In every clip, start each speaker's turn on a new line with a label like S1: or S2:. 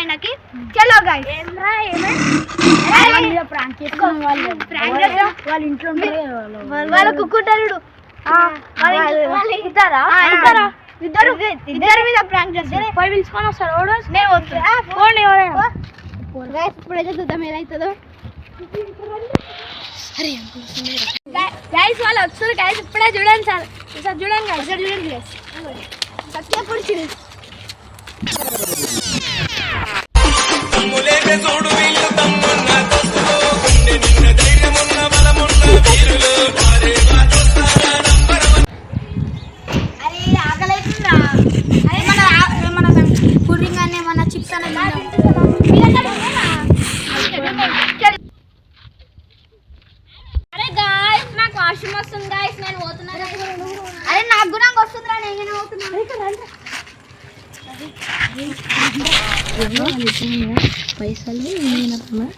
S1: ఆయనకి. చలో గైస్ ఏంద్రా ఏమే ప్రాంక్ చేసుకున్న వాళ్ళ ఇంట్లో వాళ్ళ కుక్కుంటారు ఇద్దరు మీద ప్రాంక్ చేస్తారు. పోయి పిలుచుకొని వస్తారు. నేను వస్తా పోండి ఎవరైనా. ఇప్పుడైతే చూద్దాం ఏదైతుందో. గైస్ వాళ్ళు వస్తారు గైస్. ఇప్పుడే చూడండి సార్. సార్ చూడండి గైస్. సార్ చూడండి గైస్. సత్య పొడిచింది. వాష్రూమ్ వస్తుంది గైస్. నేను పోతున్నాను. అరే నాకు కూడా వస్తుందిరా. నేను పోతున్నాను. పైసలు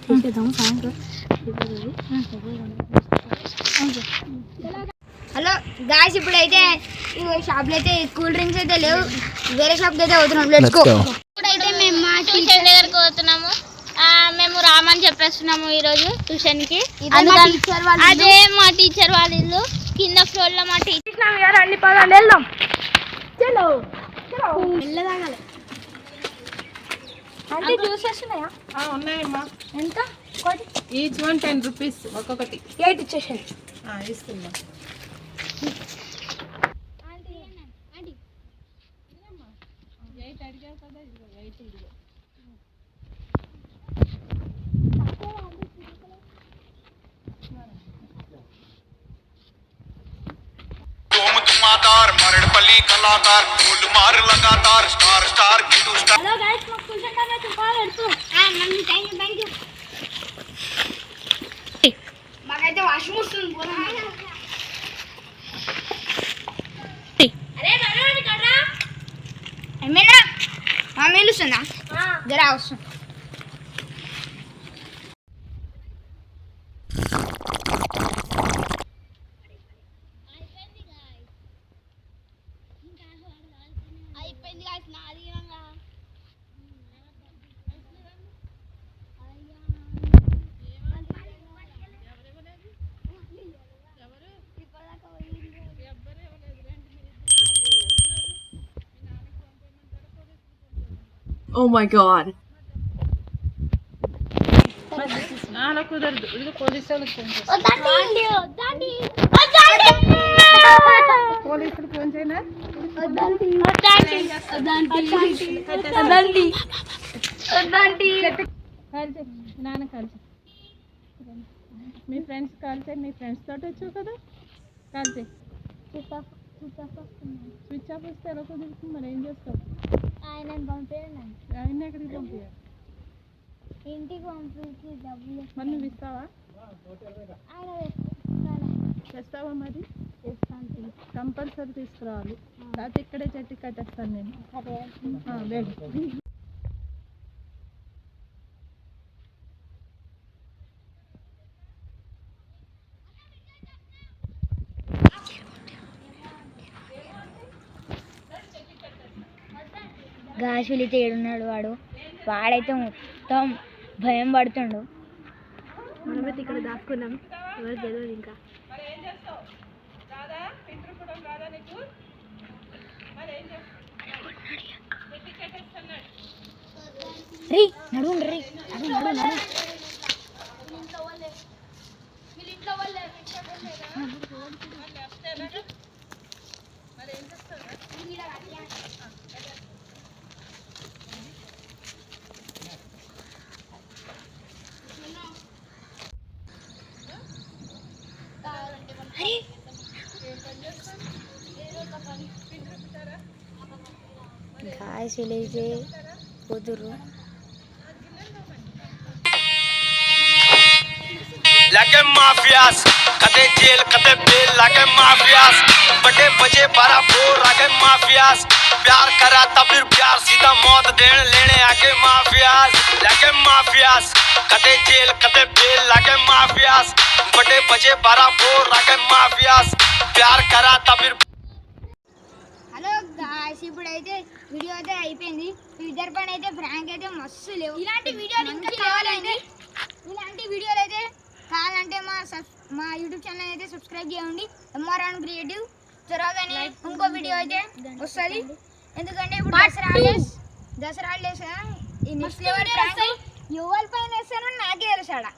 S1: తీసేద్దాం. హలో గాయస్ ఇప్పుడైతే షాప్లో అయితే కూల్ డ్రింక్స్ అయితే లేవు. వేరే షాప్కి అయితే పోతున్నాం. ఇప్పుడైతే మేము మా ట్యూషన్ దగ్గరకు పోతున్నాము. మేము రామని చెప్పేస్తున్నాము ఈరోజు ట్యూషన్కి. అదే మా టీచర్ వాళ్ళ ఇల్లు. కింద ఫ్లోర్లో మా టీచర్. అన్ని పదాలు వెళ్దాం. చలో వెళ్ళదాగాలి. అంటే జ్యూసెస్ ఉన్నాయా?
S2: ఉన్నాయమ్మా.
S1: ఎంత?
S2: ఈచ్ వన్ 10 రూపీస్ ఒక్కొక్కటి.
S1: 8 ఇచ్చేసాను.
S2: ఇస్తున్నా. అడిగావు కదా 8 ఇదిగో. मरड़पल्ली कलाकार फूल मार लगातार स्टार स्टार गिटू स्टार. हेलो गाइस मैं ट्यूशन का मैं चुपाल हटू. मम्मी थैंक यू मागाइతే వాష్రూమ్ వస్తుంది. పోరా. అరే బరవాడి కడరా. ఏమేనా మమ్మీ లుసనా జరా వస్తుంది. Oh my god. నాలా కుదరదు. ఇది పోలీసులకు ఫోన్ చేయి.
S1: వద్దండి వద్దండి
S2: పోలీసులకు ఫోన్ చేయనా?
S1: వద్దండి వద్దండి వద్దండి వద్దండి.
S2: కాల్చే నాన్న కాల్చే. మీ ఫ్రెండ్స్ కాల్చే. మీ ఫ్రెండ్స్ తోటి వచ్చావు కదా. కాల్చే. స్విచ్ ఆఫ్ వస్తే ఎలా కుదురుతుంది? మరి ఏం చేస్తావు?
S1: ఆయన పంపేయండి.
S2: ఆయన ఎక్కడికి పంపించారు?
S1: ఇంటికి పంపించి డబ్బులు.
S2: మరి నువ్వు ఇస్తావా?
S1: ఆయన
S2: తెస్తావా? మరి
S1: తెస్తాను.
S2: కంపల్సరీ తీసుకురావాలి. లేకపోతే ఇక్కడే చెట్టు కట్టేస్తాను నేను. వేడి.
S1: గాజులు తేడున్నాడు వాడు. వాడైతే మొత్తం భయం పడుతుండు. మనమైతే ఇక్కడ దాక్కున్నాం. ఎవరు తెలియదు ఇంకా. రీ నడు రీ నడు. गाइस विलेजे कुदुरु
S3: लागे माफियास कदे जेल कदे बेल लागे माफियास बड़े बजे 12 फोर लागे माफियास प्यार करा तब फिर प्यार सीधा मौत देने लेने आके माफियास लागे माफियास कदे जेल कदे बेल लागे माफियास बड़े बजे 12 फोर लागे माफियास प्यार करा तब फिर.
S1: हेलो गाइस ఇప్పుడు ఇప్పుడైతే వీడియో అయితే అయిపోయింది. ఇద్దరి పైన అయితే ఫ్రాంక్ అయితే మస్తు లేవు. ఇలాంటి వీడియోలు ఇంకా కావాలంటే కావాలంటే మా యూట్యూబ్ ఛానల్ అయితే సబ్స్క్రైబ్ చేయండి. ఎంఆర్ఆన్ క్రియేటివ్. త్వరగానే ఇంకో వీడియో అయితే వస్తుంది. ఎందుకంటే ఇప్పుడు దసరా హాలిడేస్ ఈ నెక్స్ట్ లెవెల్ ఫ్రాంక్ ఎవరి పైన వేస్తానో నాకే తెలుసాడా.